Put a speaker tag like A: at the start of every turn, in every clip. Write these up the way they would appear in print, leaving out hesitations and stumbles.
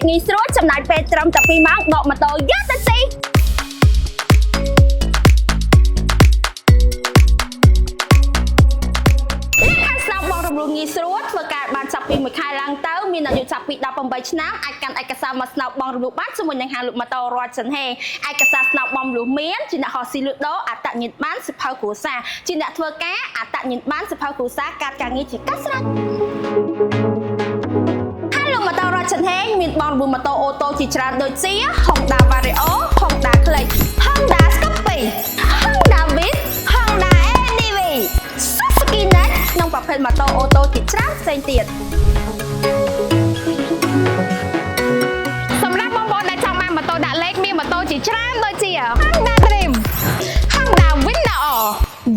A: ងាយស្រួលចំណាយពេលត្រឹមតែ2ម៉ោងដកម៉ូតូយកទៅទីស្នោបងរំលោះងាយស្រួលធ្វើការបានចាប់ពី1ខែឡើងទៅមានអាយុចាប់ពី18ឆ្នាំអាចកាន់ឯកសារមកស្នោបងរំលោះបានជាមួយនឹងហាងលក់ម៉ូតូរតចិនហេឯកសារស្នោបងរំលោះមានជាអ្នកហោះស៊ីលក់ដូរអត្តញ្ញាណប័ណ្ណសិភៅគ្រួសារជាអ្នកធ្វើការអត្តញ្ញាណប័ណ្ណសិភៅគ្រួសារការការងារជាកាស្រេចម៉ូតូរតចិនហេមានបងរំលោះម៉ូតូអូតូជាច្រើនដូចជា Honda Vario Honda Click Honda Scorpio Honda Beat Honda ADV Suzuki Next និងប្រភេទម៉ូតូអូតូជាច្រើនផ្សេងទៀតសម្រាប់បងប្អូនដែលចង់បានម៉ូតូដាក់លេខមានម៉ូតូជាច្រើនដូចជា Honda Dream Honda Winner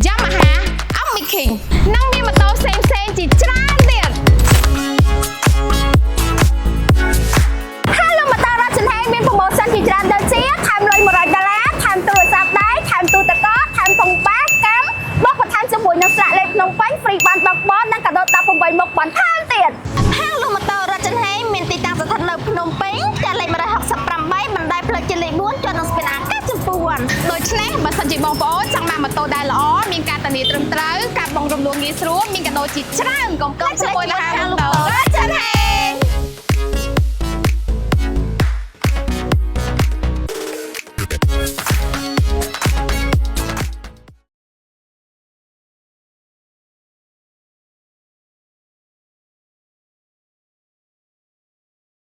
A: Yamaha Omni King និងមានម៉ូតូផ្សេងជាច្រើនទៀតមានប្រូម៉ូសិនជាច្រើនដូចជាថែមលុយ$100ថែមទូរស័ព្ទដៃថែមទូទឹកកកថែមធុងបាសកម្មបោះបន្ថែមជាមួយនឹងស្លាកលេខភ្នំពេញហ្វ្រីបានបោកបននិងកាដូ18មុខបន្ថែមទៀតហាងលក់ម៉ូតូរតចិនហេមានទីតាំងស្ថិតនៅភ្នំពេញផ្ទះលេខ168បណ្ដោយផ្លូវជាតិលេខ4ជាប់នឹងស្ពានអាកាសចំពោះដូច្នេះបើសិនជាបងប្អូនចង់បានម៉ូតូដែលល្អមានការធានាត្រឹមត្រូវការបង់រំលោះងាយស្រួលមានកាដូជាច្រើនកុំភ្លេចជាមួយនឹងហាងលក់ម៉ូតូរតចិនហេ